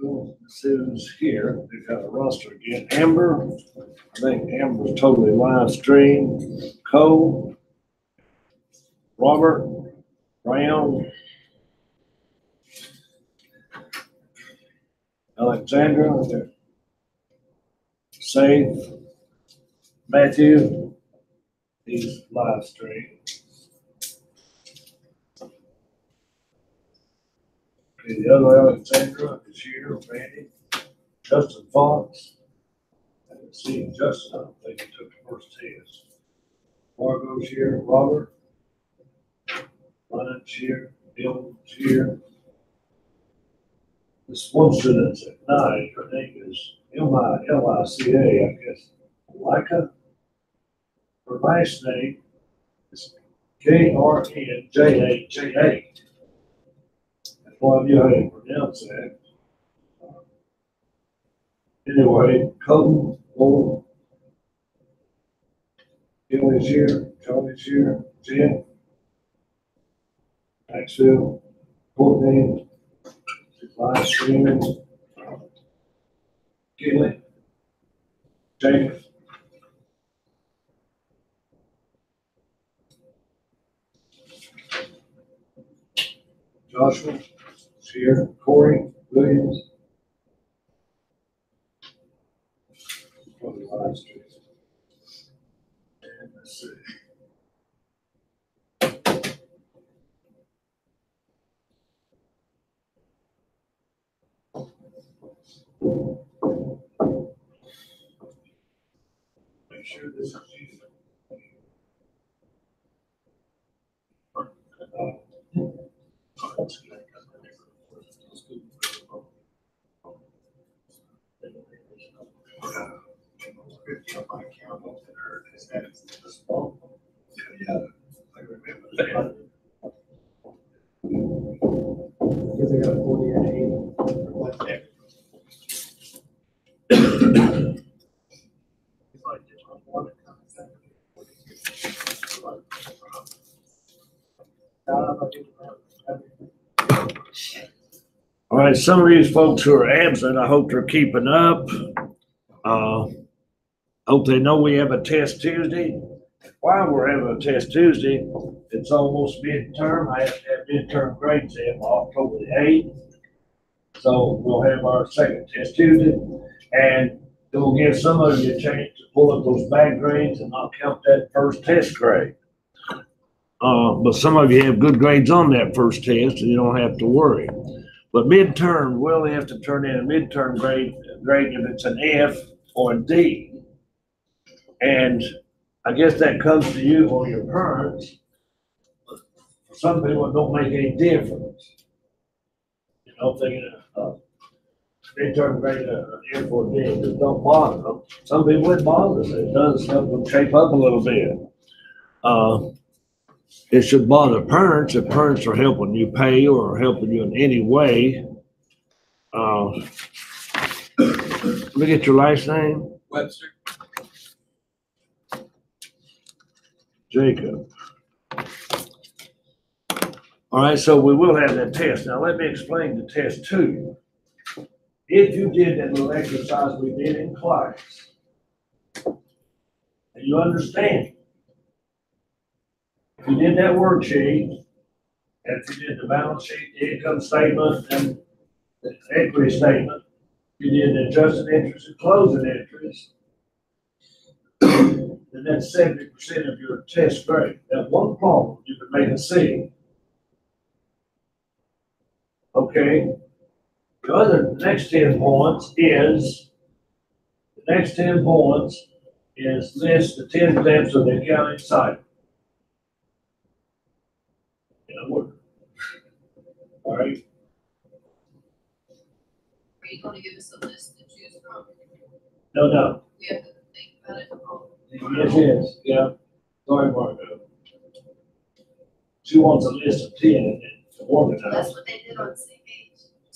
Well, Sue's here. They've got a roster again. Amber, I think Amber's totally live stream. Cole, Robert, Brown, Alexandra, Safe, Matthew, he's live stream. Okay, the other Alexandra is here, Randy, Justin Fox. I haven't seen Justin, I don't think he took the first test. Margot's here, Robert, Ryan's here, Bill's here. This one student's at 9, her name is Lica, I guess. Lica. Her last name is Krnjaja. That's why you know how to pronounce that. Anyway, Colton, Lowell, Billy's here, Charlie's here, Jen, Maxwell, Courtney, live streaming, Kelly, Jacob. Joshua is here, Corey Williams. Probably live stream. And let's see. Make sure this is you. Yeah, I remember that. Because I got 48. All right, some of these folks who are absent, I hope they're keeping up. Hope they know we have a test Tuesday. While we're having a test Tuesday, it's almost midterm. I have to have midterm grades in October the 8th. So we'll have our second test Tuesday, and it will give some of you a chance to pull up those back grades and not count that first test grade. But some of you have good grades on that first test, and you don't have to worry. But midterm, we only have to turn in a midterm grade if it's an F or a D. And I guess that comes to you or your parents. For some people, it don't make any difference. You know, thinking midterm grade an F or a D, it just don't bother them. Some people it bothers them. It does help them shape up a little bit. It should bother parents if parents are helping you pay or helping you in any way. Look at your last name. Webster. Jacob. All right, so we will have that test. Now let me explain the test to you. If you did that little exercise we did in class, and you understand, if you did that worksheet, and if you did the balance sheet, the income statement, and the equity statement, you did the adjusted interest and closing interest, then that's 70% of your test grade. That one problem, you could make a C. Okay? The next 10 points is list the 10 steps of the accounting cycle. All right. Are you going to give us a list to choose from? No. We have to think about it. Yes, yeah. Sorry, Margo. She wants a list of 10 and to organize. That's what they did on CH.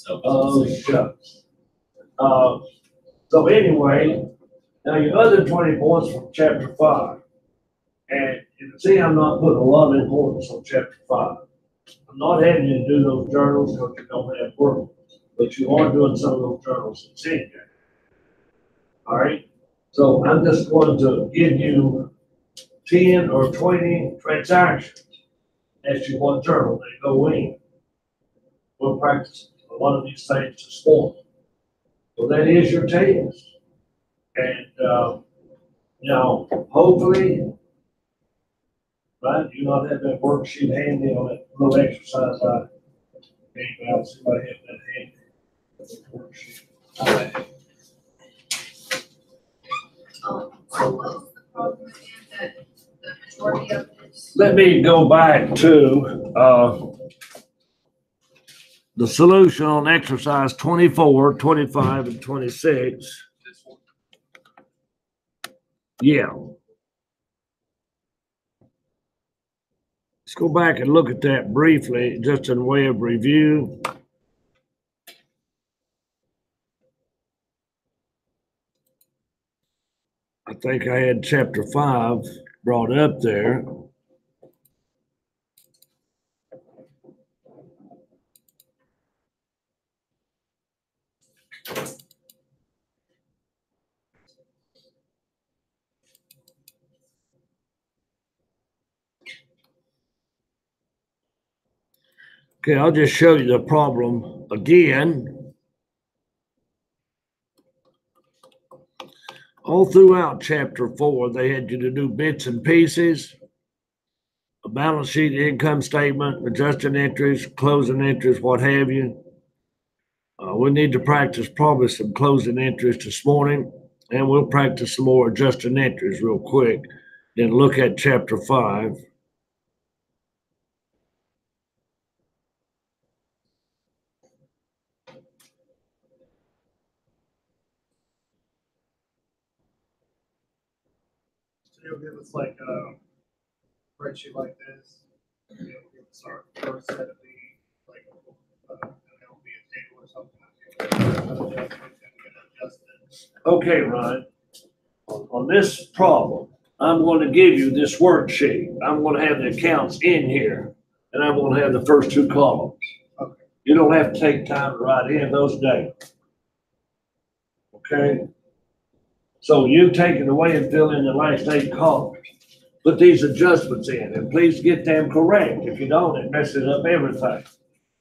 Oh, shucks. So anyway, now your other 20 points from chapter 5. And you can see I'm not putting a lot of importance on chapter 5. I'm not having you to do those journals because you don't have work. but you are doing some of those journals in Cengage. All right, so I'm just going to give you 10 or 20 transactions. Ask you one journal, they go in. We'll practice a lot of these things this morning. So that is your test. And, hopefully, right, you not have that worksheet handy on that little exercise I gave out. Somebody have that handy. Worksheet. So what was the problem again, that the majority of this? Let me go back to, the solution on exercise 24, 25, and 26. Yeah. Let's go back and look at that briefly, just in way of review. I think I had chapter 5 brought up there. Okay, I'll just show you the problem again. All throughout chapter 4, they had you to do bits and pieces, a balance sheet, income statement, adjusting entries, closing entries, what have you. We need to practice probably some closing entries this morning, and we'll practice some more adjusting entries real quick, then look at chapter 5. So you'll give us like a spreadsheet like this. You'll give us our first set of the, like, it'll be a table or something. Okay, Ryan. On this problem, I'm going to give you this worksheet. I'm going to have the accounts in here, and I'm going to have the first 2 columns. Okay. You don't have to take time to write in those data. Okay? So you take it away and fill in the last 8 columns. Put these adjustments in, and please get them correct. If you don't, it messes up everything.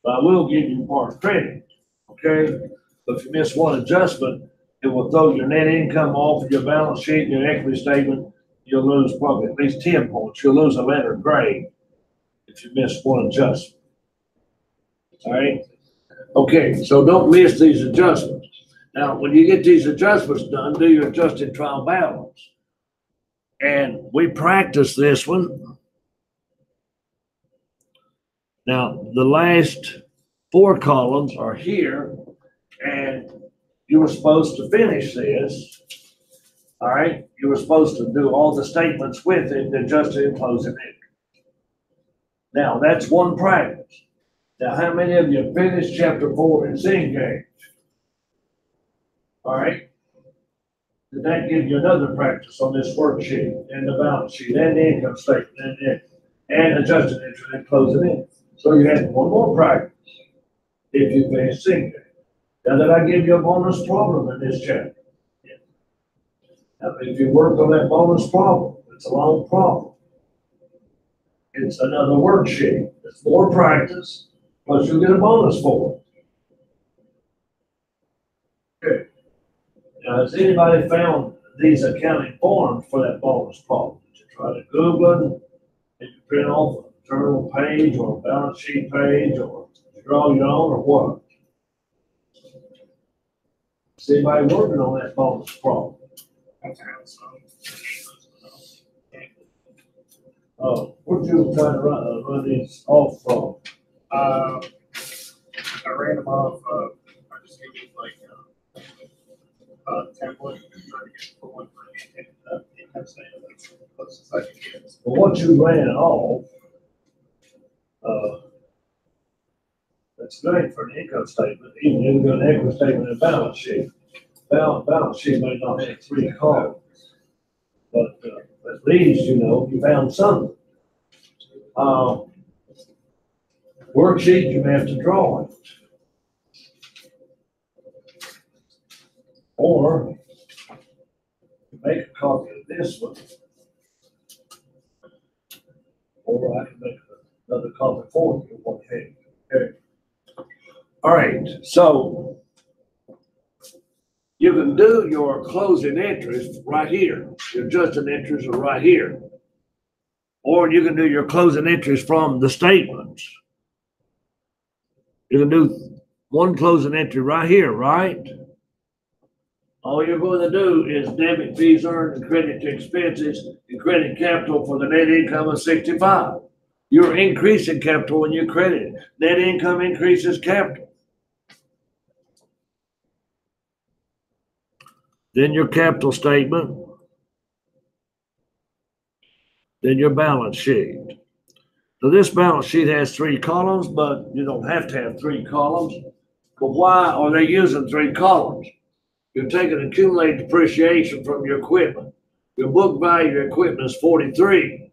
But I will give you part credit. Okay? But if you miss one adjustment, it will throw your net income off of your balance sheet, your equity statement. You'll lose probably at least 10 points. You'll lose a letter grade if you miss one adjustment. All right? Okay, so don't miss these adjustments. Now, when you get these adjustments done, do your adjusted trial balance. And we practice this one. Now, the last 4 columns are here, and you were supposed to finish this. All right, you were supposed to do all the statements with it, adjusted and closing it. Now, that's one practice. Now, how many of you finished chapter 4 in Cengage? All right. Did that give you another practice on this worksheet and the balance sheet and the income statement and adjusted entry and closing it? So you had one more practice if you finished Cengage. Now, did I give you a bonus problem in this chapter? Yeah. Now, if you work on that bonus problem, it's a long problem. It's another worksheet. It's more practice, plus you'll get a bonus for it. Okay. Now, has anybody found these accounting forms for that bonus problem? Did you try to Google them? Did you print off a journal page or a balance sheet page, or did you draw your own, or what? Is anybody working on that bonus problem? Where'd you try to run these off from? I ran them off, I just gave you like template, trying to get for one for the income statement, that's the closest I can get. Well, what you ran off, that's great for an income statement, even if you're an equity statement and balance sheet. Balance sheet may not have 3 columns, but at least, you found something. Worksheet, you may have to draw it. Or make a copy of this one. Or I can make another copy for you, what the heck, okay? All right, so you can do your closing entries right here. Your adjusting entries are right here. Or you can do your closing entries from the statements. You can do one closing entry right here, right? All you're going to do is debit fees earned and credit to expenses and credit capital for the net income of 65. You're increasing capital when you credit. Net income increases capital. Then your capital statement. Then your balance sheet. So this balance sheet has 3 columns, but you don't have to have 3 columns. But why are they using 3 columns? You're taking accumulated depreciation from your equipment. Your book value of your equipment is 43.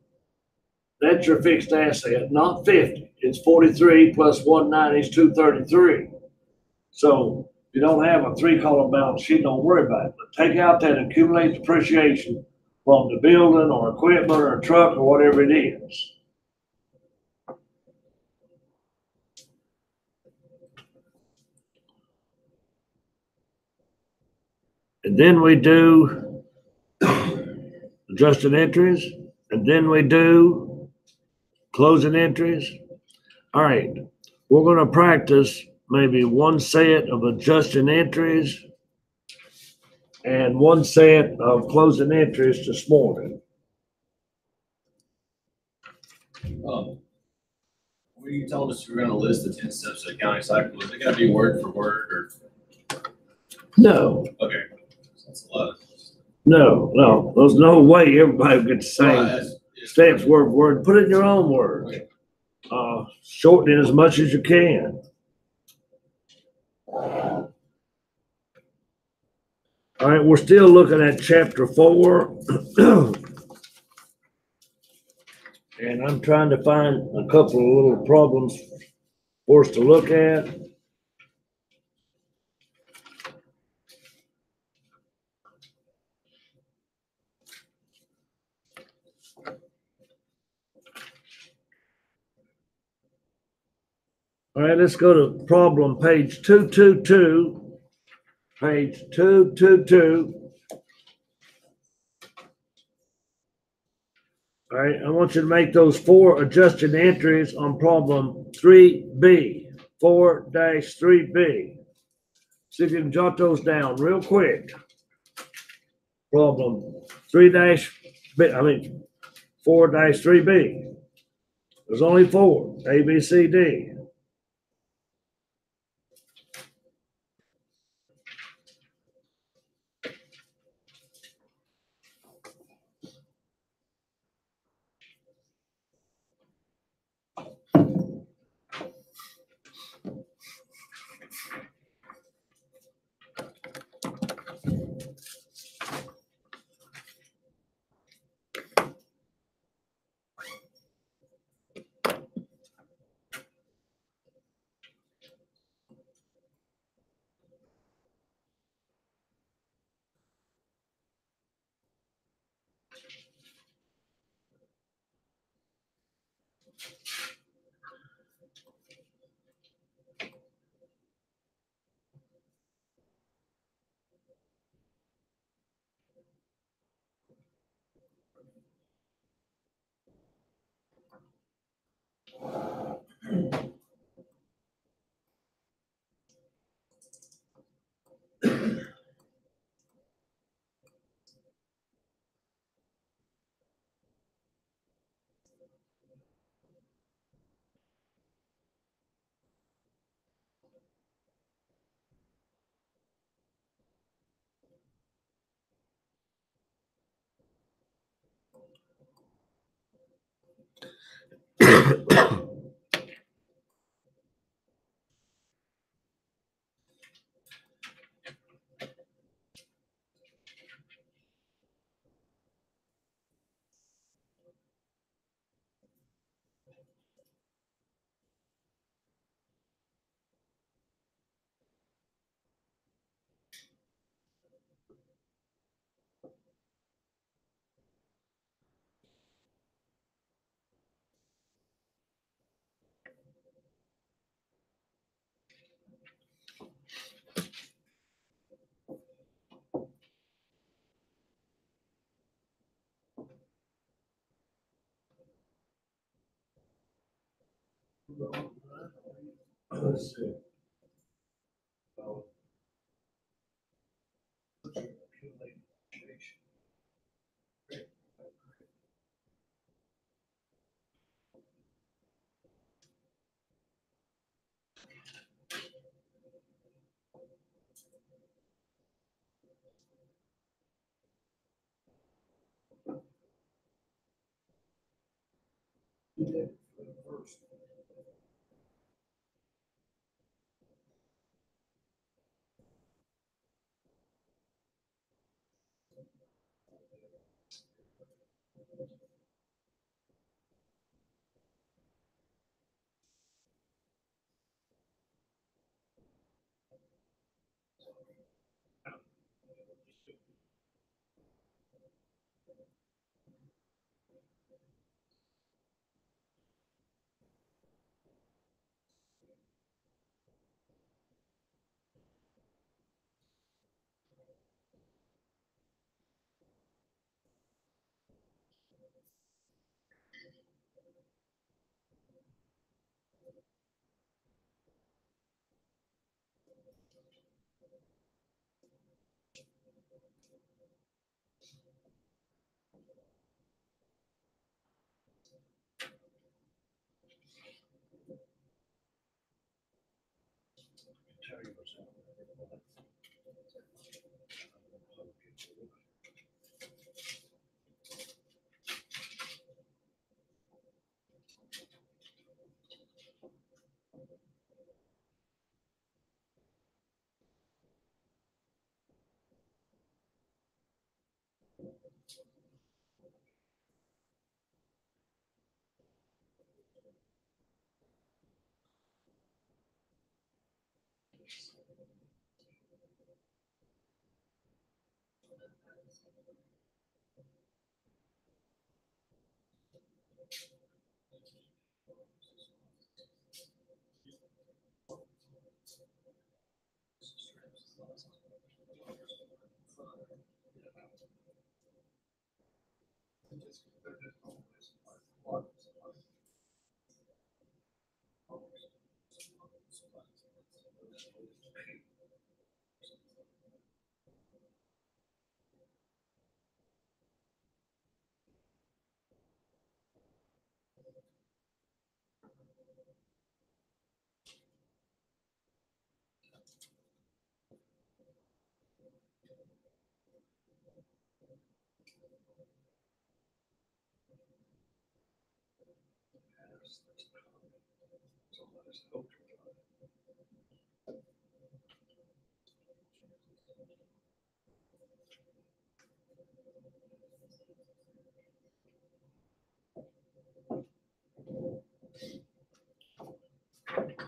That's your fixed asset, not 50. It's 43 plus 190 is 233. So if you don't have a 3-column balance sheet, don't worry about it. But take out that accumulated depreciation from the building or equipment or a truck or whatever it is. And then we do adjusted entries, and then we do closing entries. All right, we're going to practice maybe one set of adjusting entries and one set of closing entries this morning. When you told us you were gonna list the 10 steps of accounting cycle, is it gonna be word for word or? No, Okay, that's a lot. no, there's no way everybody gets the Well, same that's- steps word for word. Put it in your own words. Okay. Shorten it as much as you can. All right, we're still looking at chapter 4. And I'm trying to find a couple of little problems for us to look at. All right, let's go to problem page 222. Page 222. All right, I want you to make those 4 adjusted entries on problem 3B, 4-3B. See if you can jot those down real quick. Problem 4-3B. There's only 4, A, B, C, D. Let's see.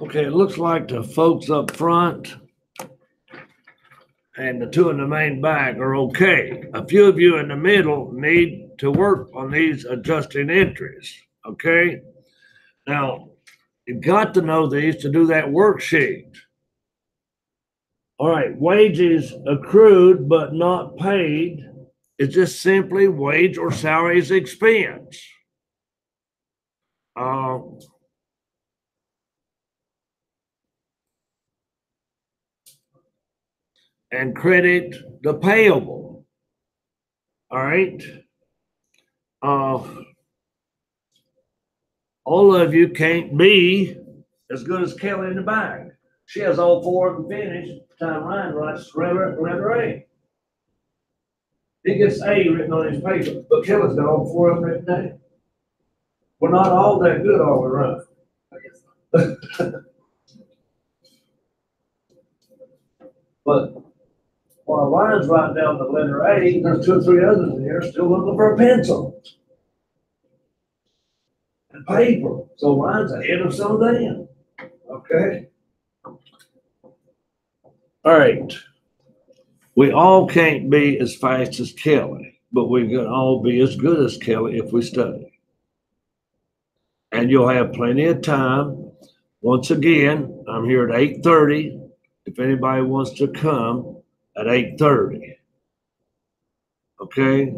Okay, it looks like the folks up front and the two in the main back are okay. A few of you in the middle need to work on these adjusting entries, okay? Now, you've got to know these to do that worksheet. All right, wages accrued but not paid is just simply wage or salaries expense. And credit the payable. All right. All of you can't be as good as Kelly in the back. She has all four of them finished. Time Ryan writes letter A. He gets A written on his paper, but Kelly's got all four of them written down. We're not all that good, are we, Ryan? But while Ryan's writing down the letter A, there's two or three others in here still looking for a pencil and paper. So Ryan's ahead of some of them. Okay. All right. We all can't be as fast as Kelly, but we can all be as good as Kelly if we study. And you'll have plenty of time. Once again, I'm here at 8:30. If anybody wants to come at 8:30. Okay?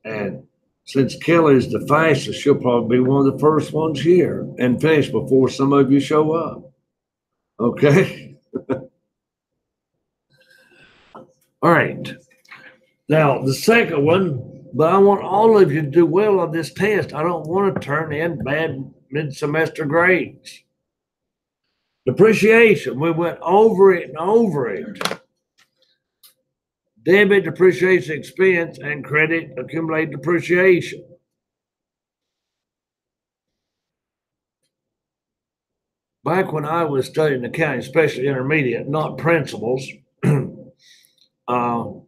And since Kelly's the fastest, she'll probably be one of the first ones here and finish before some of you show up. Okay? All right. Now, the second one, but I want all of you to do well on this test. I don't want to turn in bad mid-semester grades. Depreciation, we went over it and over it. Debit depreciation expense and credit accumulated depreciation. Back when I was studying accounting, especially intermediate, not principles,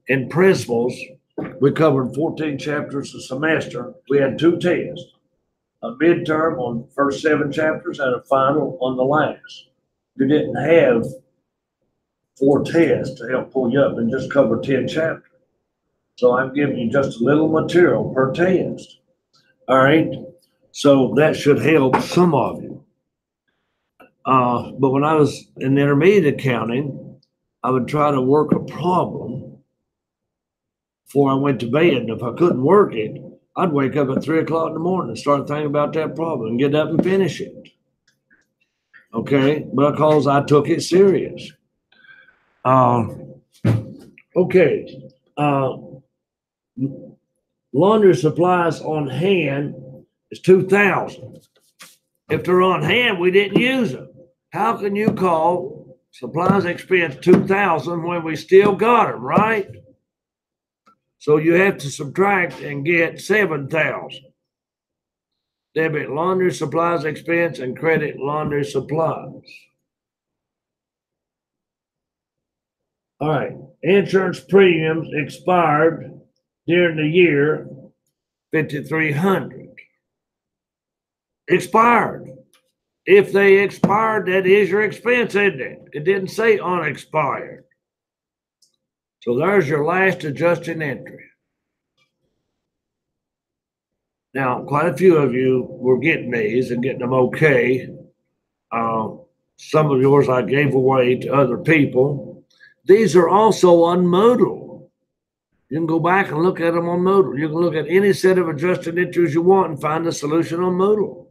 in principles, we covered 14 chapters a semester. We had 2 tests, a midterm on the first 7 chapters and a final on the last. You didn't have 4 tests to help pull you up and just cover 10 chapters. So I'm giving you just a little material per test. All right. So that should help some of you. But when I was in intermediate accounting, I would try to work a problem before I went to bed. And if I couldn't work it, I'd wake up at 3 o'clock in the morning and start thinking about that problem and get up and finish it. Okay, because I took it serious. Okay. Laundry supplies on hand is 2,000. If they're on hand, we didn't use them. How can you call supplies expense 2,000 when we still got them, right? So you have to subtract and get 7,000. Debit laundry supplies expense and credit laundry supplies. All right, insurance premiums expired during the year, 5,300. Expired. If they expired, that is your expense, isn't it? It didn't say unexpired. So there's your last adjusting entry. Now, quite a few of you were getting these and getting them okay. Some of yours I gave away to other people. These are also on Moodle. You can go back and look at them on Moodle. You can look at any set of adjusted entries you want and find the solution on Moodle.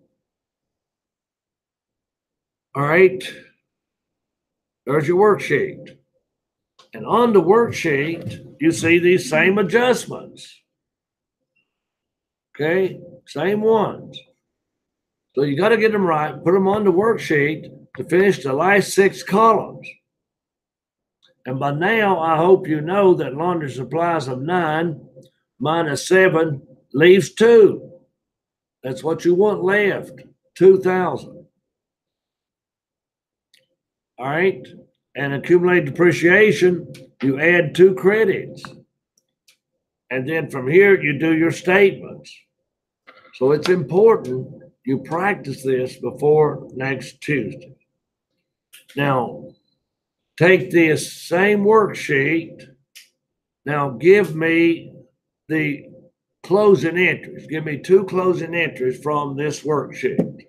All right. There's your worksheet. And on the worksheet, you see these same adjustments. Okay, same ones. So you got to get them right, put them on the worksheet to finish the last 6 columns. And by now, I hope you know that laundry supplies of 9 minus 7 leaves 2. That's what you want left, 2,000. All right, and accumulated depreciation, you add 2 credits. And then from here, you do your statements. So it's important you practice this before next Tuesday. Now, take this same worksheet. Now, give me the closing entries. Give me 2 closing entries from this worksheet.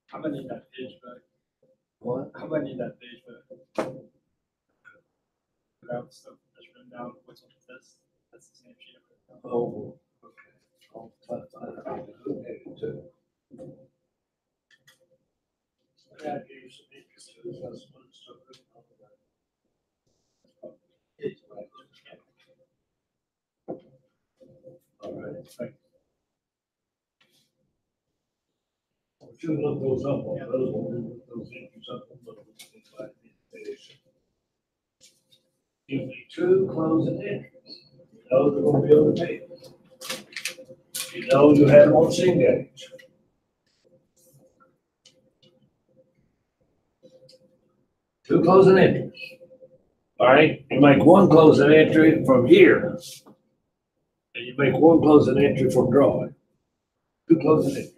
How many in that page back? What? How many in that page back? Grab stuff that's written down, what's on the test, that's the same sheet. Oh, okay. I'll try to find out. Okay, too. I gave you some interest in this. That's what it's talking about. All right. Should look those up on those entries up on those. Give me 2 closing entries. You know they're going to be on the table. You know you had them on Cengage. Two closing entries. All right, you make 1 closing entry from here, and you make 1 closing entry from drawing. 2 closing entries.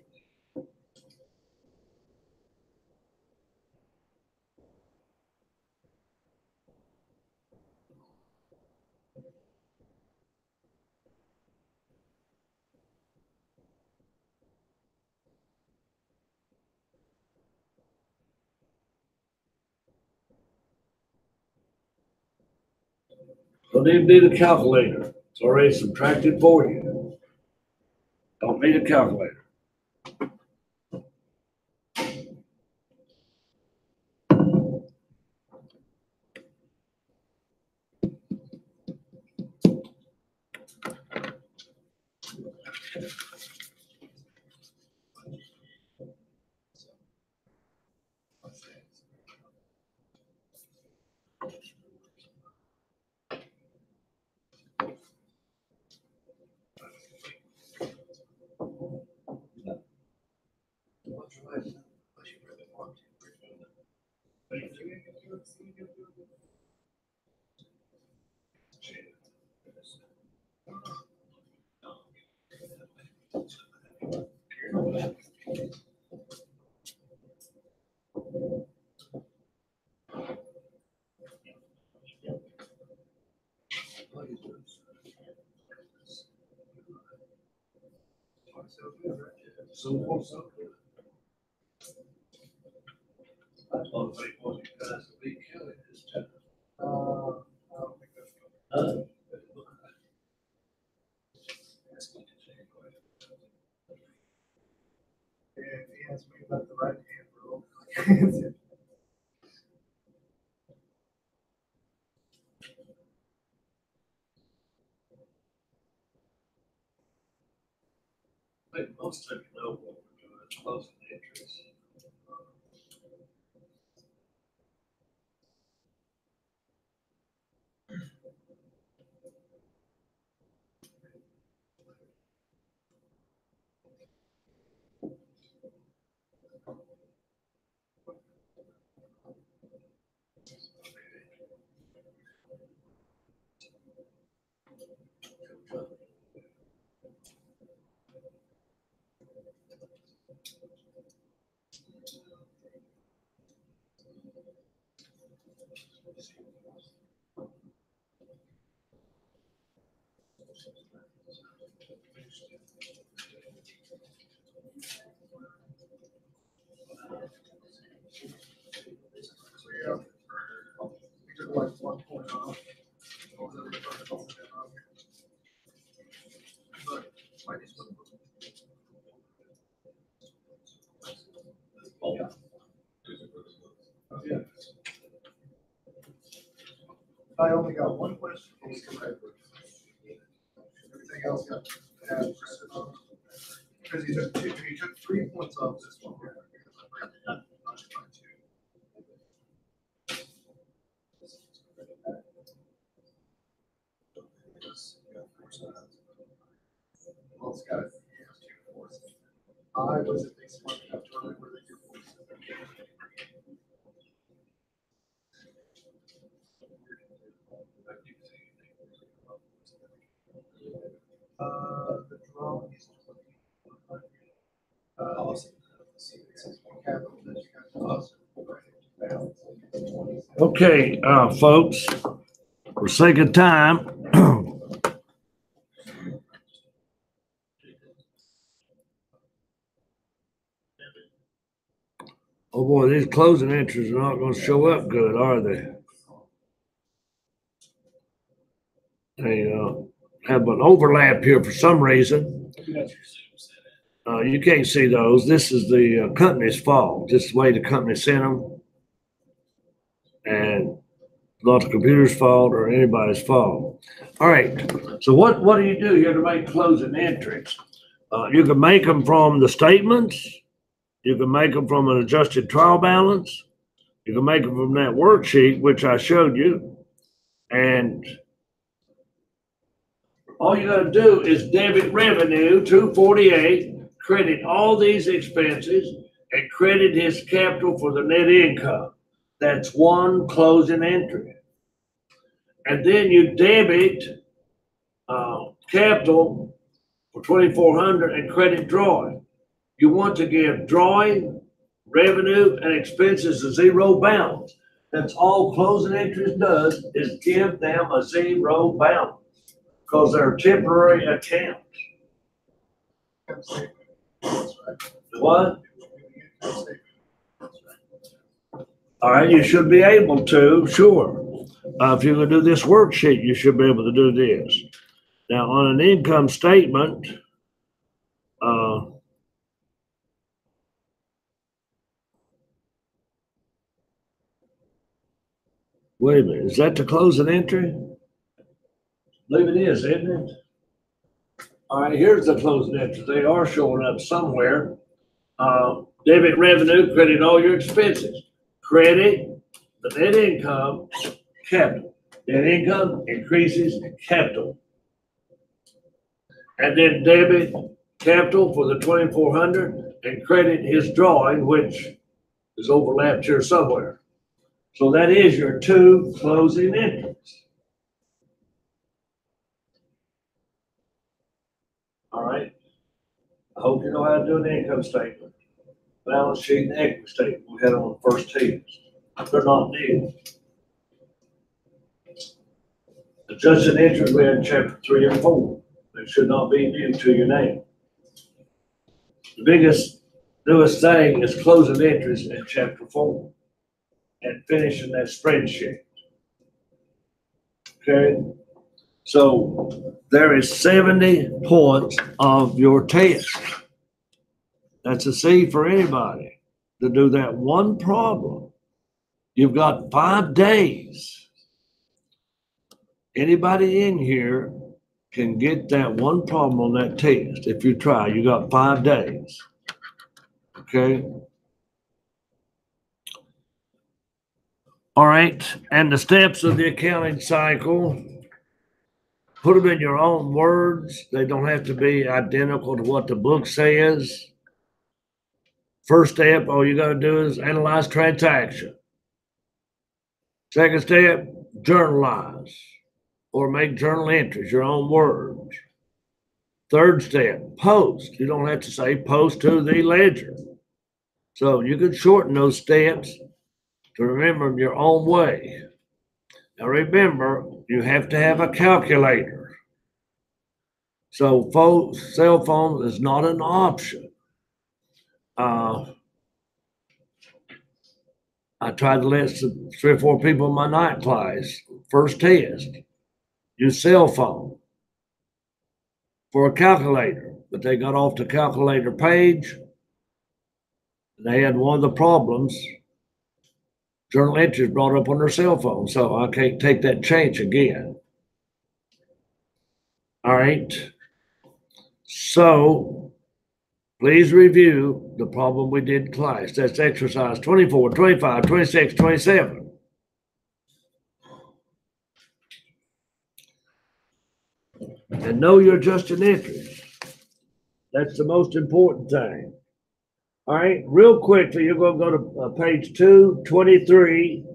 Don't even need a calculator. It's already subtracted for you. Don't need a calculator. So good. That's one thing for you guys to be killing this time. I don't think that's good. Yeah, if he asked me about the right hand rule. I think most of you know what we're doing, it's closing interest. Yeah. We took like 1 point off. But I just wouldn't- Yeah. I only got one question. Correct. Everything else got added. Because he took 3 points off this one. Well, it's got, he has 2 fours. I wasn't smart enough to remember that your fours. The drawing is 20. Capital that you got. Okay, folks, for sake of time. Oh boy, these closing entries are not gonna show up good, are they? They, have an overlap here for some reason. You can't see those. This is the company's fault. This is the way the company sent them. And not the computer's fault or anybody's fault. All right, so what do? You have to make closing entries. You can make them from the statements. You can make them from an adjusted trial balance. You can make them from that worksheet, which I showed you. And all you gotta do is debit revenue, 248, credit all these expenses, and credit his capital for the net income. That's one closing entry. And then you debit capital for 2,400 and credit drawing. You want to give drawing, revenue, and expenses a zero balance. That's all closing entries does, is give them a zero balance because they're temporary accounts. What? All right, you should be able to, sure. if you're gonna do this worksheet, you should be able to do this. Now, on an income statement, wait a minute, is that the closing entry? I believe it is, isn't it? All right, here's the closing entries. They are showing up somewhere. Debit revenue, credit all your expenses. Credit the net income, capital. Net income increases capital. And then debit capital for the 2,400 and credit his drawing, which is overlapped here somewhere. So that is your two closing entries. All right. I hope you know how to do an income statement, balance sheet, and equity statement. We had on the first test. They're not new. Adjusted entries, we had in chapter 3 and 4. They should not be new to your name. The biggest, newest thing is closing entries in chapter 4 and finishing that spreadsheet. Okay? So there is 70 points of your test. That's a C for anybody to do that one problem. You've got 5 days. Anybody in here can get that one problem on that test. If you try, you got 5 days. Okay? All right. And the steps of the accounting cycle, put them in your own words. They don't have to be identical to what the book says. First step, all you got to do is analyze transaction. Second step, journalize or make journal entries, your own words. Third step, post. You don't have to say post to the ledger. So you can shorten those steps to remember them your own way. Now remember, you have to have a calculator. So cell phone is not an option. I tried to let 3 or 4 people in my night class, first test, use cell phone for a calculator, but they got off the calculator page. They had one of the problems, journal entries brought up on their cell phone, so I can't take that change again. All right. So please review the problem we did in class. That's exercise 24, 25, 26, 27. And know your adjusted entries. That's the most important thing. All right, real quickly, you're going to go to page 223.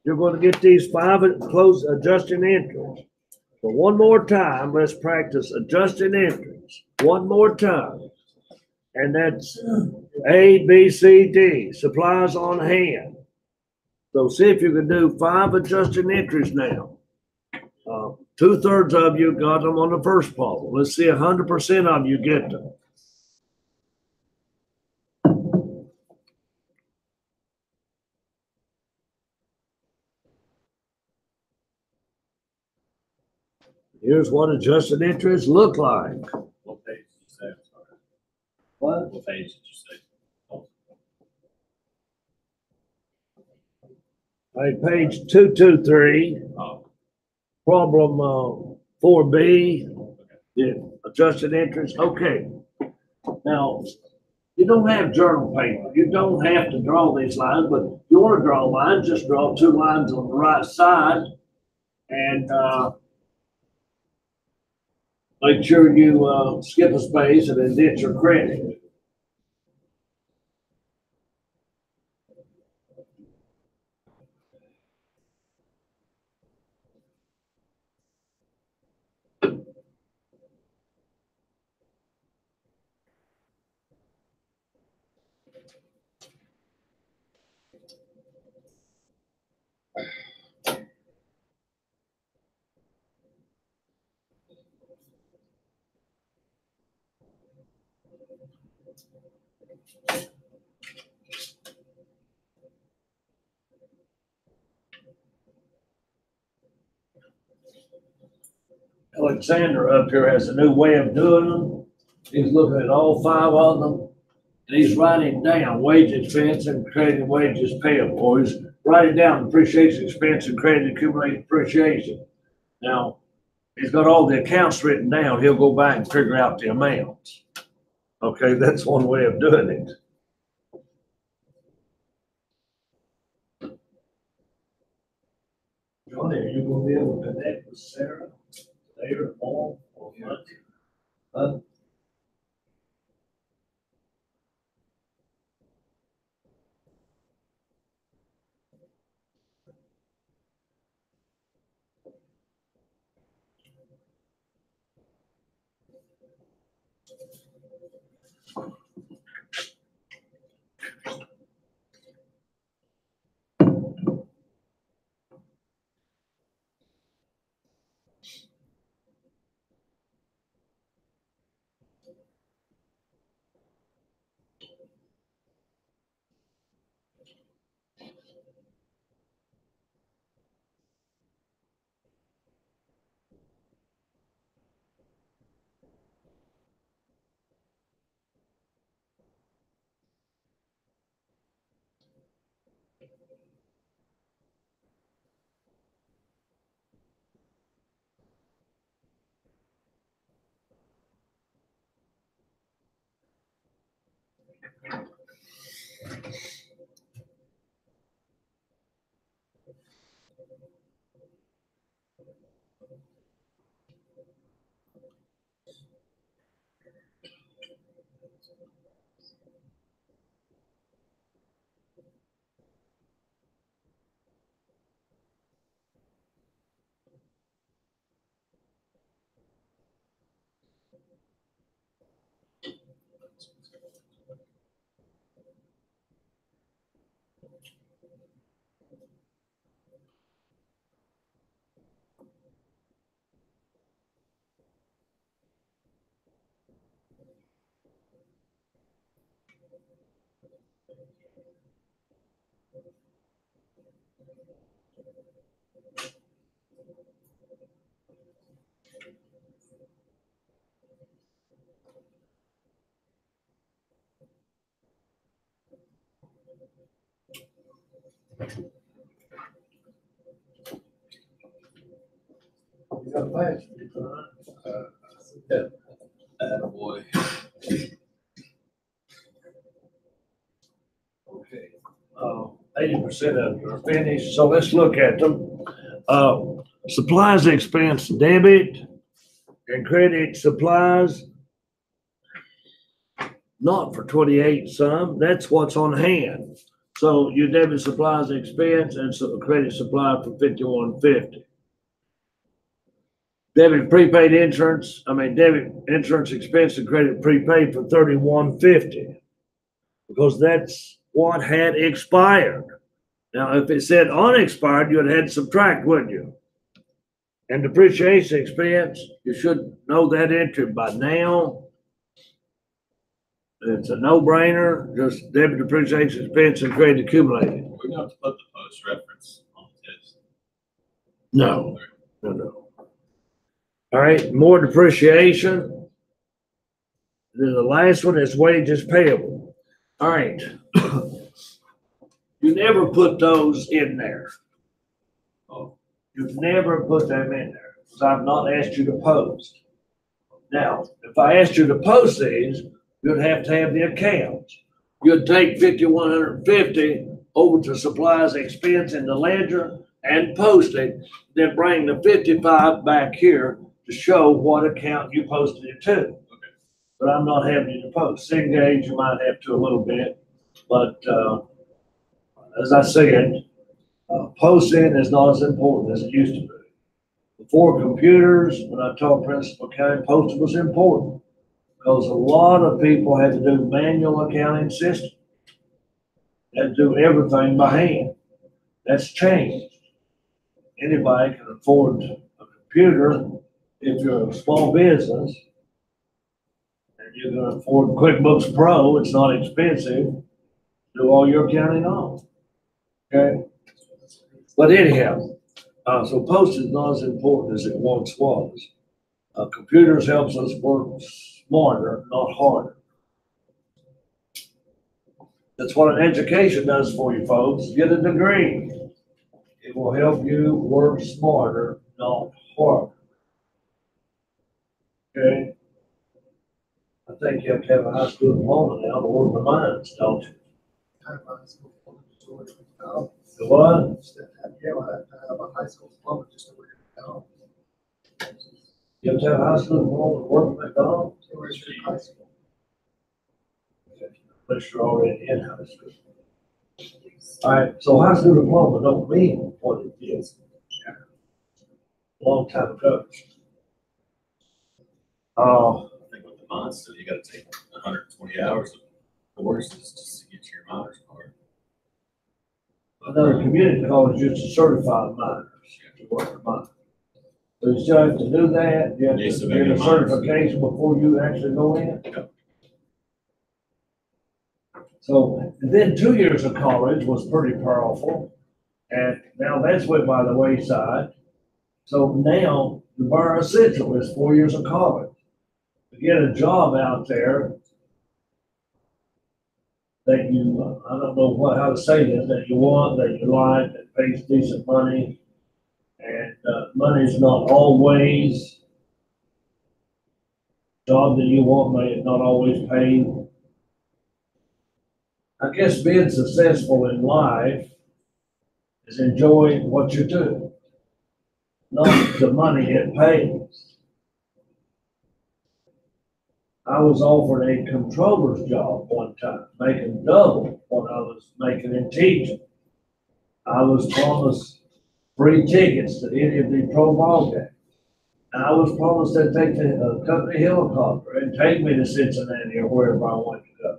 You're going to get these 5 close adjusting entries. So one more time, let's practice adjusting entries. One more time. And that's A, B, C, D, supplies on hand. So see if you can do 5 adjusting entries now. 2/3 of you got them on the first problem. Let's see 100% of you get them. Here's what adjusted entries look like. What page did you say? I'm sorry. What? What page did you say? Oh, All right, page 223, problem 4B, yeah, adjusted entries. Okay. Now, you don't have journal paper. You don't have to draw these lines, but if you want to draw lines, just draw 2 lines on the right side and make sure you skip a space and indent your credit. Alexander up here has a new way of doing them. He's looking at all 5 of them, and he's writing down wage expense and credited wages payable, or he's writing down depreciation expense and credited accumulated depreciation. Now, he's got all the accounts written down. He'll go back and figure out the amounts. Okay, that's one way of doing it. Johnny, are you gonna be able to connect with Sarah later tomorrow or Monday? Huh? You got a pass, Attaboy. Okay. 80% of them are finished, so let's look at them. Supplies expense debit and credit supplies. Not for 28 some, that's what's on hand. So your debit supplies expense and so credit supply for 5150. Debit prepaid insurance, debit insurance expense and credit prepaid for 3150. Because that's what had expired. Now, if it said unexpired, you'd have had to subtract, wouldn't you? And depreciation expense, you should know that entry by now. It's a no-brainer, just debit depreciation expense and credit accumulated. We're going to have to put the post reference on the test. No. All right, more depreciation. Then the last one is wages payable. All right. You never put those in there. Oh. You've never put them in there because I've not asked you to post. Now, if I asked you to post these, you'd have to have the accounts. You'd take 5,150 over to supplies expense in the ledger and post it, then bring the 55 back here to show what account you posted it to. Okay. But I'm not having you to post. Cengage, you might have to a little bit, but as I said, posting is not as important as it used to be. Before computers, when I taught principal accounting, posting was important because a lot of people had to do manual accounting systems. They had to do everything by hand. That's changed. Anybody can afford a computer if you're a small business and you can afford QuickBooks Pro. It's not expensive. Do all your accounting on. Okay. But anyhow, So postage is not as important as it once was. Computers helps us work smarter, not harder. That's what an education does for you folks. Get a degree. It will help you work smarter, not harder. Okay? I think you have to have a high school diploma now to work the mines, don't you? Have a high school diploma just to work it out. The what? Yeah, I have to have a high school diploma just to work it out. You have to have a high school diploma to work at McDonald's? To work in high school. Unless you're already in high school. All right, so high school diploma don't mean what it is. A long time ago. I think with the mines, so you gotta take 120 hours of courses just to get your miner's card. Another community college used to certify miners to work the mine. So you still have to do that, you have Yes, to so get maybe a a minor. certification before you actually go in. Yep. So then 2 years of college was pretty powerful, and now that's went by the wayside. So now the bar essential is 4 years of college. To get a job out there that you, I don't know how to say this, that you want, that you like, that pays decent money. And money's not always, job that you want may not always pay. I guess being successful in life is enjoying what you do, not the money it pays. I was offered a controller's job one time, making double what I was making in teaching. I was promised free tickets to any of the pro ball games. And I was promised to take the company helicopter and take me to Cincinnati or wherever I wanted to go.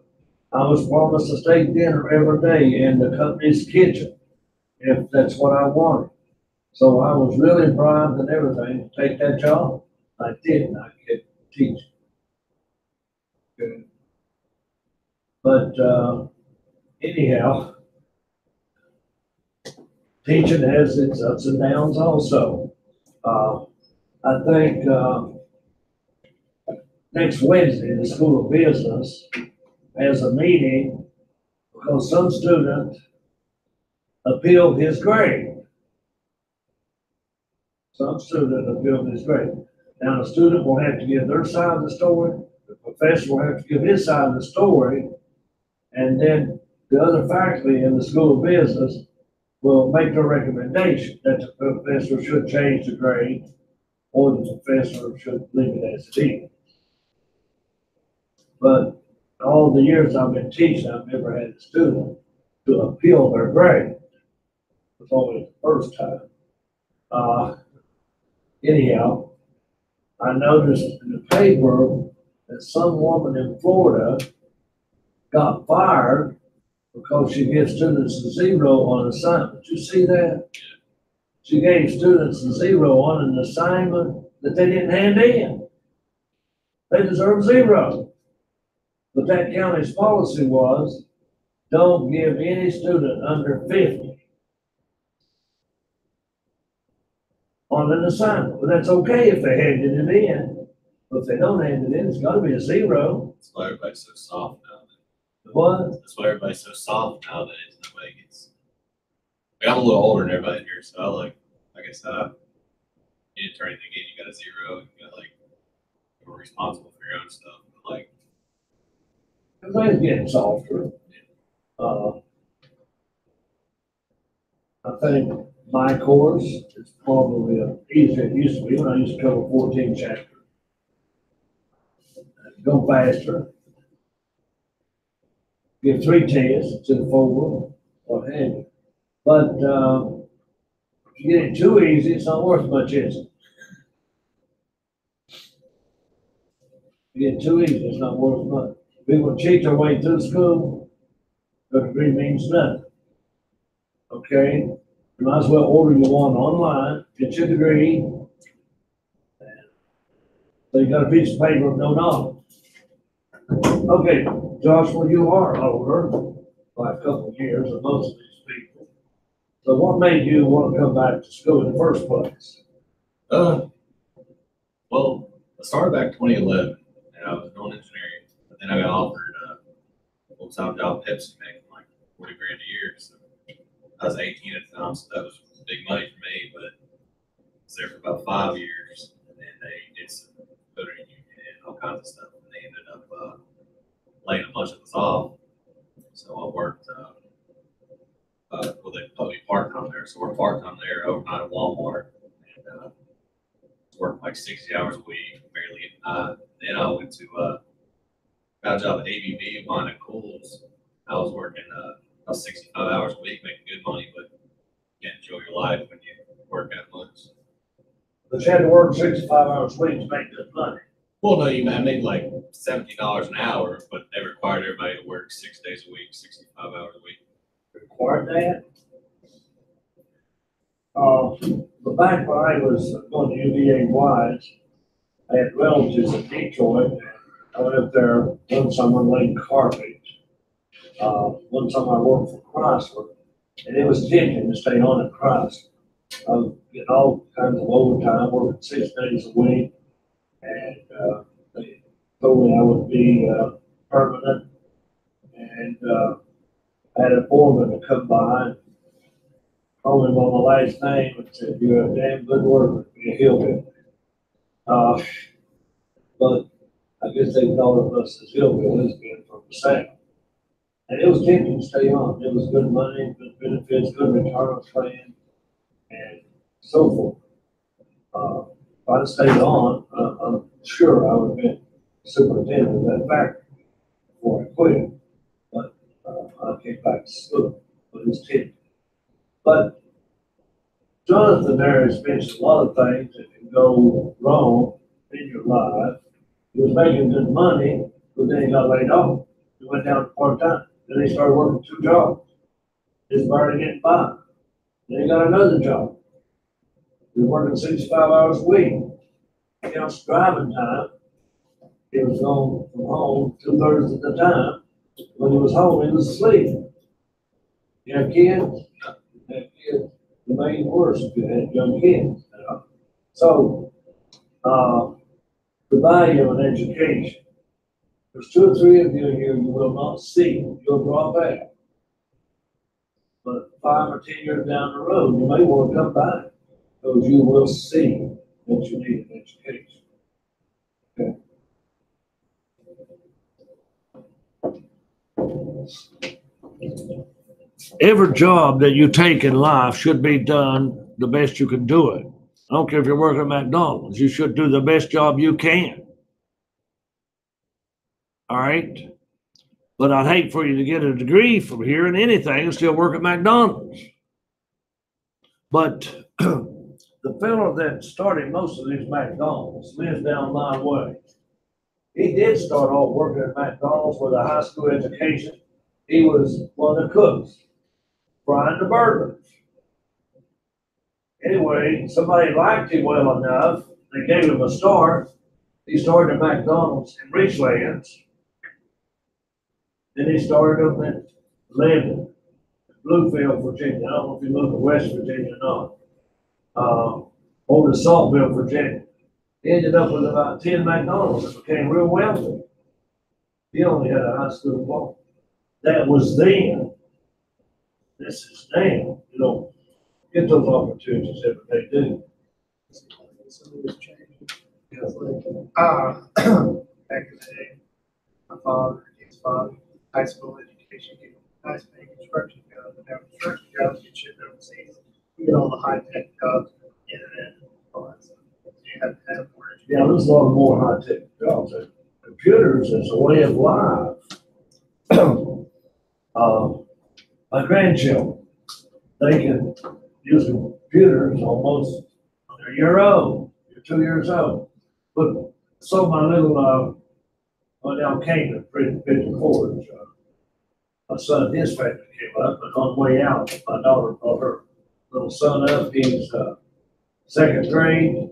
I was promised a steak dinner every day in the company's kitchen, if that's what I wanted. So I was really bribed and everything to take that job. I didn't. I kept teaching. Good. But anyhow, teaching has its ups and downs also. I think next Wednesday, the School of Business has a meeting because some student appealed his grade. Some student appealed his grade. Now the student will have to give their side of the story, the professor will have to give his side of the story, and then the other faculty in the School of Business will make their recommendation that the professor should change the grade or the professor should leave it as it is. But all the years I've been teaching, I've never had a student to appeal their grade. It's always the first time. Anyhow, I noticed in the paper that some woman in Florida got fired because she gives students a zero on assignment. Did you see that? She gave students a zero on an assignment that they didn't hand in. They deserve zero. But that county's policy was, don't give any student under 50 on an assignment. But that's okay if they handed it in. But if they don't hand it in, it's gotta be a zero. That's why everybody's so soft nowadays. What? That's why everybody's so soft nowadays. Nobody gets. Like, I'm a little older than everybody here, so I like I said, you didn't turn anything in, you got a zero, you got like, you're responsible for your own stuff. But like, Everything's getting softer. I think my course is probably easier than it used to be when I used to cover 14 chapters. Go faster. Give 3 tests instead of 4, what have you. But if you get it too easy, it's not worth much, is it? If you get it too easy, it's not worth much. People cheat their way through school, their degree means nothing. Okay? You might as well order you one online, get your degree. So you got a piece of paper with no knowledge. Okay, Joshua, you are older by a couple of years than most of these people. So what made you want to come back to school in the first place? Well, I started back 2011 and I was doing engineering, but then I got offered a full-time job at Pepsi making like 40 grand a year. So I was 18 at the time, so that was big money for me, but I was there for about 5 years and then they did some voting union and all kinds of stuff and they ended up laying a bunch of us off. So I worked, well, they put me part-time there. So I worked part-time there overnight at Walmart and worked like 60 hours a week, barely getting by. Then I went to, got a job at ABB buying at Kohl's. I was working about 65 hours a week, making good money, but you can't enjoy your life when you work that much. But you had to work 65 hours a week to make good money. Well, no, I made like $17 an hour, but they required everybody to work 6 days a week, 65 hours a week. Required that? But back when I was going to UVA Wise, I had relatives in Detroit, and I went up there one summer laying carpet. One summer I worked for Chrysler, and it was tempting to stay on at Chrysler. I was getting all kinds of overtime, working 6 days a week, and they told me I would be permanent, and I had a foreman to come by and called him on my last name and said, "You're a damn good worker, be a hillbilly." But I guess they thought of us as hillbillies being from the South. And it was tempting to stay on. It was good money, good benefits, good retirement plan, and so forth. If I'd stayed on, I'm sure I would have been superintendent of that factory before I quit. But I came back to school, but it was tempting. But Jonathan there has mentioned a lot of things that can go wrong in your life. He was making good money, but then he got laid off. He went down to part-time. Then he started working 2 jobs. Just barely getting by. Then he got another job. He was working 65 hours a week. He counts driving time. He was gone from home 2/3 of the time. When he was home, he was asleep. You have kids? You have kids. It made it worse if you had young kids. So, the value of an education. There's 2 or 3 of you here you will not see. You'll drop out. But 5 or 10 years down the road, you may want to come back because you will see that you need an education. Okay. Every job that you take in life should be done the best you can do it. I don't care if you're working at McDonald's, you should do the best job you can. All right? But I'd hate for you to get a degree from here in anything and still work at McDonald's. But the fellow that started most of these McDonald's lives down my way. He did start off working at McDonald's with a high school education. He was one of the cooks, frying the burgers. Anyway, somebody liked him well enough, they gave him a start. He started at McDonald's in Richlands. Then he started up in Lebanon, Bluefield, Virginia. I don't know if he moved to West Virginia or not. Over to Saltville, Virginia. He ended up with about 10 McDonald's and became real wealthy. He only had a high school diploma. That was then. This is now. You don't get those opportunities every day, do you? So it's changed. Because like, back in the day, my father, his father, high school education, gave him a nice paying construction job, and now construction jobs get shipped overseas. You get all the high tech jobs, internet, all that stuff. So you have to have more education. Yeah, there's a lot more high-tech jobs. Computers is a way of life. My grandchildren, they can use computers almost when they're a year old, you're 2 years old. But so my little, went down Canaan, pretty forward. My son and his family came up, but on the way out, my daughter brought her little son up. He's 2nd grade.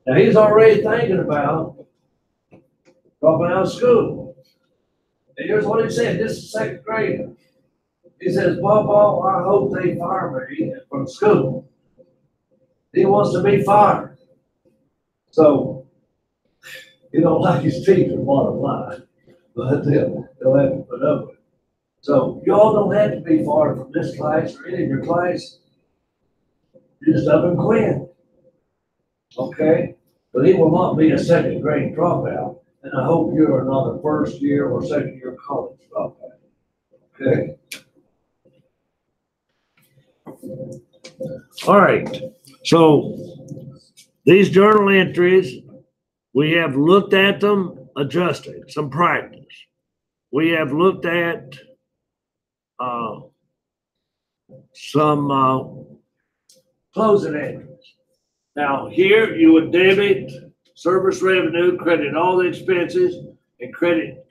Now he's already thinking about dropping out of school. And here's what he said, this is 2nd grade. He says, Papa, I hope they fire me from school. He wants to be fired. So, he don't like his teacher, bottom line, but they'll have to put up with it. So, y'all don't have to be fired from this class or any of your class. You just up and quit. Okay? But he will not be a second grade dropout. And I hope you're not a first year or second year college dropout. Okay? All right. So these journal entries, we have looked at them, adjusted, some practice. We have looked at some closing entries. Now here you would debit service revenue, credit all the expenses, and credit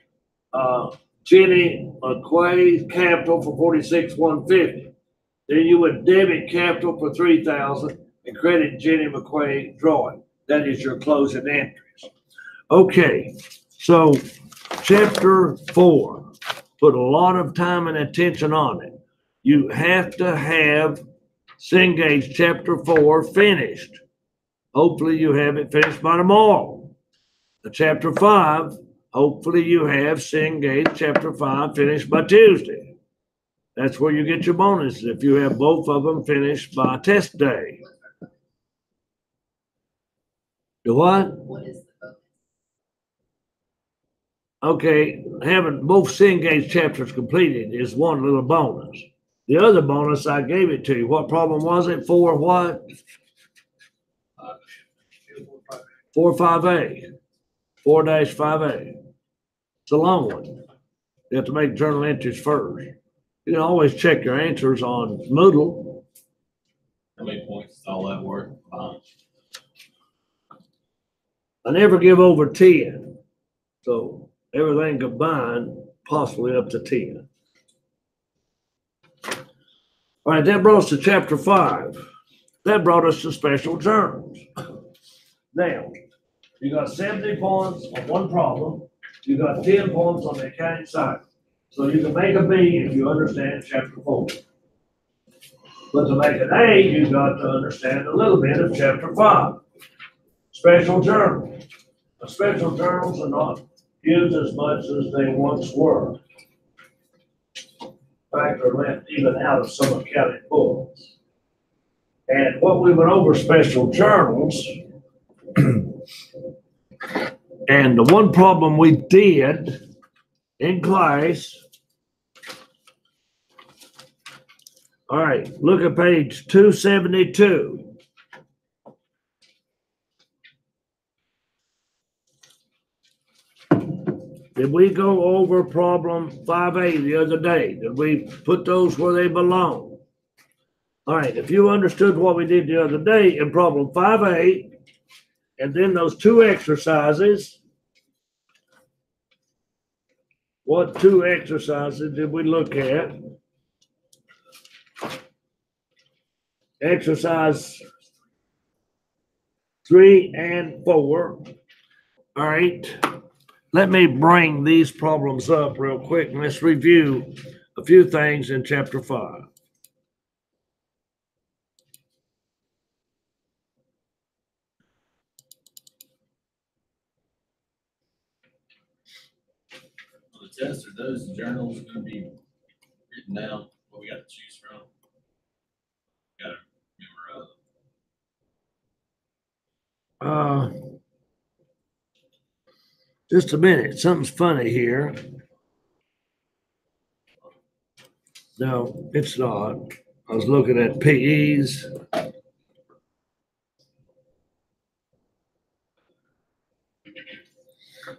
Jenny McQuay's capital for $46,150. Then you would debit capital for $3,000 and credit Jenny McQuay drawing. That is your closing entries. Okay, so chapter 4, put a lot of time and attention on it. You have to have Cengage chapter 4 finished. Hopefully you have it finished by tomorrow. The chapter 5, hopefully you have Cengage chapter 5 finished by Tuesday. That's where you get your bonuses if you have both of them finished by test day. The what? What is the bonus? Okay, having both Cengage chapters completed is one little bonus. The other bonus, I gave it to you. What problem was it? 4 what? 4-5A. 4-5A. It's a long one. You have to make journal entries first. You can always check your answers on Moodle. How many points is all that worth? I never give over 10. So everything combined, possibly up to 10. All right, that brought us to chapter 5. That brought us to special journals. Now, you got 70 points on one problem. You got 10 points on the accounting side. So you can make a B if you understand chapter 4. But to make an A, you got to understand a little bit of chapter 5. Special journals. The special journals are not used as much as they once were. In fact, they're left even out of some accounting books. And what we went over special journals, and the one problem we did in class, all right, look at page 272. Did we go over problem 5A the other day? Did we put those where they belong? All right, if you understood what we did the other day in problem 5A, and then those two exercises, what two exercises did we look at? Exercise 3 and 4. All right. Let me bring these problems up real quick and let's review a few things in chapter 5. On the test, are those journals going to be written down? What we got to choose from? Got to memorize. Just a minute. Something's funny here. No, it's not. I was looking at PEs.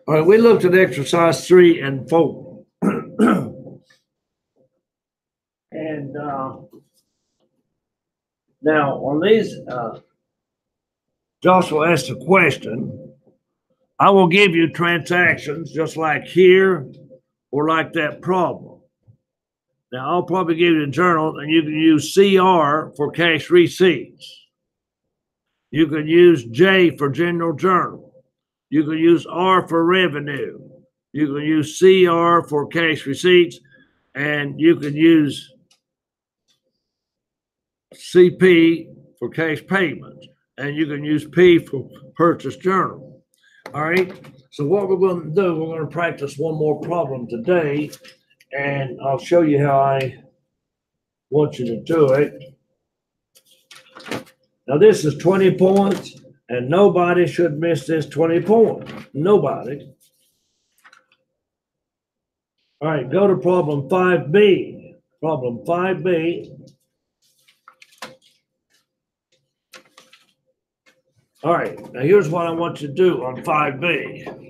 All right, we looked at exercise 3 and 4. And now on these, Joshua asked a question. I will give you transactions just like here or like that problem. Now, I'll probably give you a journal, and you can use CR for cash receipts. You can use J for general journal. You can use R for revenue. You can use CR for cash receipts, and you can use CP for cash payments, and you can use P for purchase journal. All right. So what we're going to do, we're going to practice one more problem today, and I'll show you how I want you to do it. Now this is 20 points, and nobody should miss this 20 points. Nobody. All right, go to problem 5B. Problem 5B. All right, now here's what I want you to do on 5B.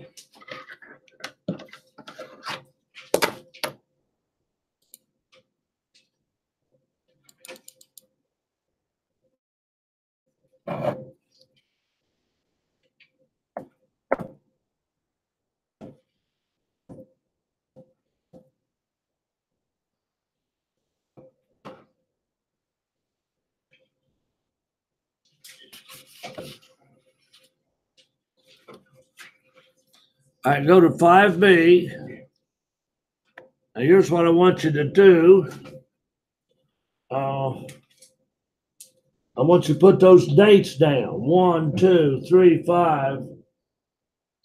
All right, go to 5B. Now here's what I want you to do. I want you to put those dates down. 1, 2, 3, 5,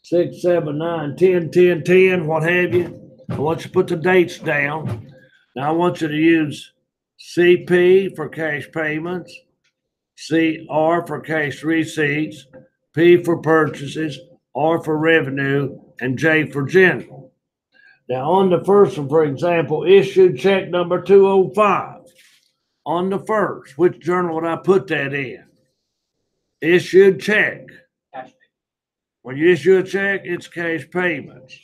6, 7, 9, 10, 10, 10, what have you. I want you to put the dates down. Now I want you to use CP for cash payments, CR for cash receipts, P for purchases, R for revenue, and J for general. Now on the first one, for example, issued check number 205. On the first, which journal would I put that in? Issued check. When you issue a check, it's cash payments.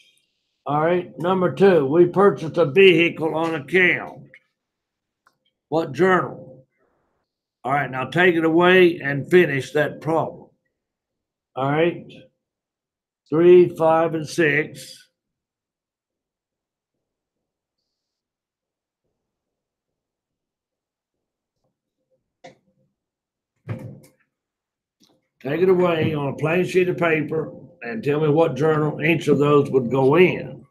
All right. Number 2, we purchased a vehicle on account. What journal? All right. Now take it away and finish that problem. All right. 3, 5, and 6. Take it away on a plain sheet of paper and tell me what journal each of those would go in.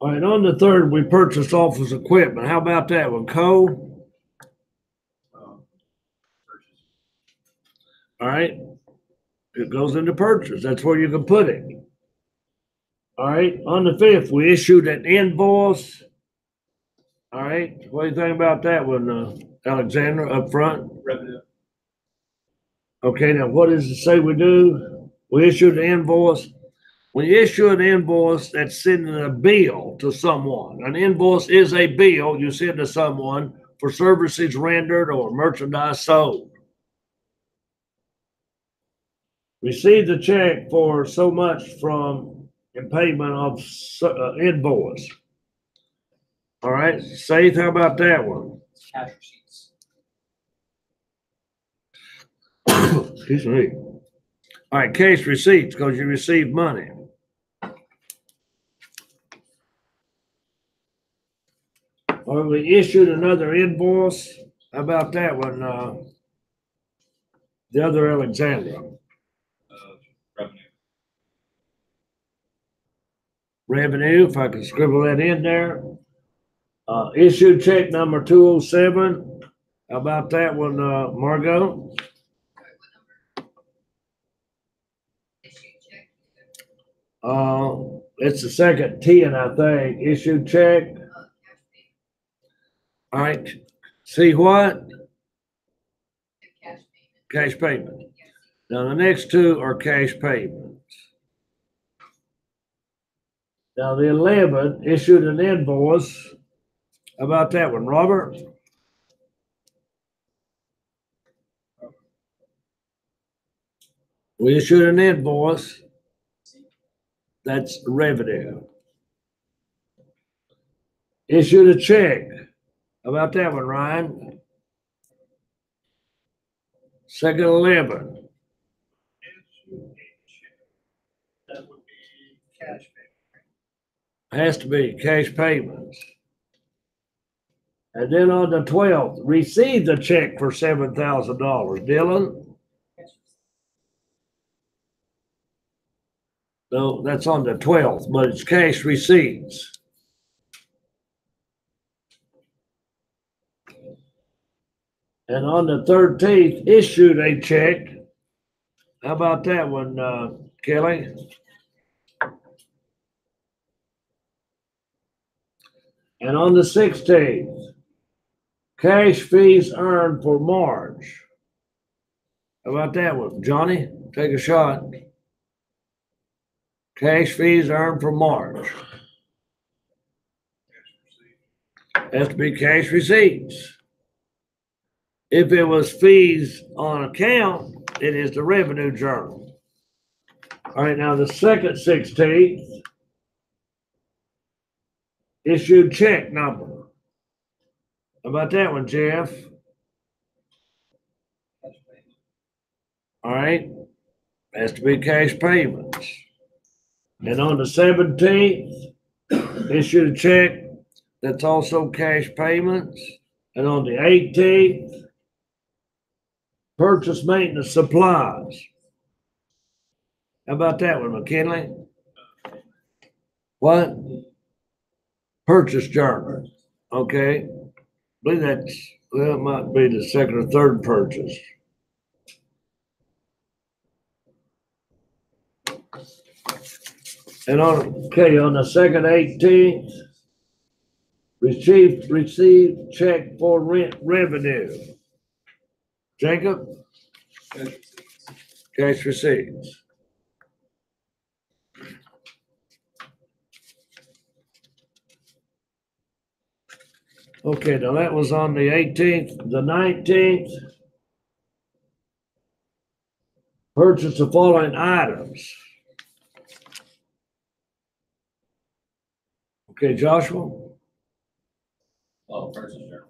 All right, on the third, we purchased office equipment. How about that one, Cole? Purchase. All right. It goes into purchase. That's where you can put it. All right, on the fifth, we issued an invoice. All right, what do you think about that one, Alexander, up front? Revenue. Okay, now what does it say we do? We issued an invoice. When you issue an invoice, that's sending a bill to someone. An invoice is a bill you send to someone for services rendered or merchandise sold. Received a check for so much from in payment of invoice. All right, Seth, how about that one? Cash receipts. Excuse me. All right, cash receipts, because you received money. Or we issued another invoice. How about that one, the other Alexandra? Revenue. Revenue, if I can scribble that in there. Issued check number 207. How about that one, Margot? It's the second 10, I think. Issued check. All right. See what? Cash payment. Now the next two are cash payments. Now the 11 issued an invoice. How about that one, Robert? We issued an invoice. That's revenue. Issued a check. How about that one, Ryan? Second 11. That would be cash payment. Has to be cash payments. And then on the 12th, received a check for $7,000. Dylan? No, that's on the 12th, but it's cash receipts. And on the 13th, issued a check. How about that one, Kelly? And on the 16th, cash fees earned for March. How about that one? Johnny, take a shot. Cash fees earned for March. Has to be cash receipts. If it was fees on account, it is the revenue journal. All right, now the second 16th, issued check number. How about that one, Jeff? All right, has to be cash payments. And on the 17th, issued a check that's also cash payments. And on the 18th, purchase maintenance supplies. How about that one, McKinley? What? Purchase journal. Okay. I believe that's, well, it might be the second or third purchase. And on the second 18th, received check for rent revenue. Jacob? Cash receipts. Cash receipts. Okay, now that was on the 18th. The 19th, Purchase the following items. Okay, Joshua? Oh, purchase journal.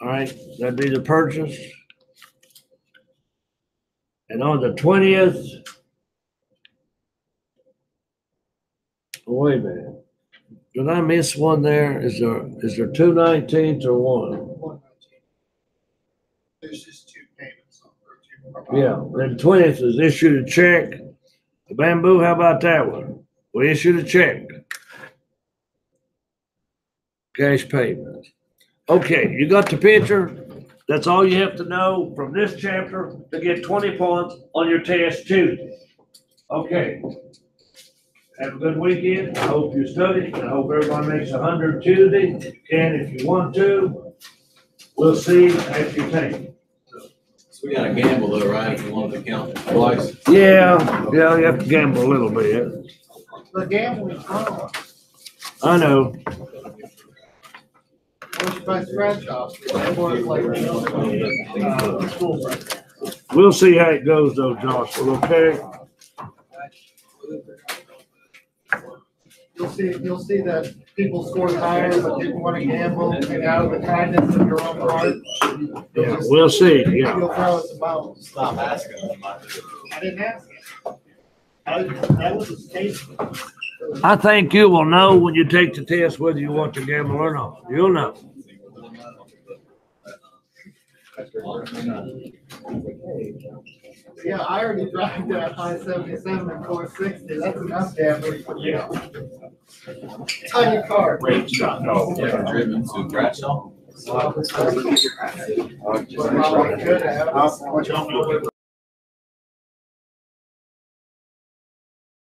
All right, that'd be the purchase. And on the 20th, wait a minute. Did I miss one there? Is there 2/19 or one? 119. There's just two payments on for two. Yeah, then 20th is issued a check. The Bamboo, how about that one? We issued a check. Cash payment. Okay, you got the picture? That's all you have to know from this chapter to get 20 points on your test Tuesday. Okay. Have a good weekend. I hope you study. I hope everyone makes 100 Tuesday. You can if you want to. We'll see after you take it. So we gotta gamble though, right? If we wanted to count twice. Yeah, you have to gamble a little bit. The gambling's wrong. I know. Once you buy scratch offs, it's more like, school break. We'll see how it goes though, Joshua, okay? You'll see that people scored higher but didn't want to gamble and out of the kindness of your own heart. Yeah, we'll see, yeah. You'll throw us a bone. Stop asking them. I didn't ask you. That was a statement. I think you will know when you take the test whether you want to gamble or not. You'll know. Yeah, I already drive that 577 and 460. That's enough gambling. Yeah. On your car. Great shot. Oh, yeah, driven to Bradshaw. Well, we could have.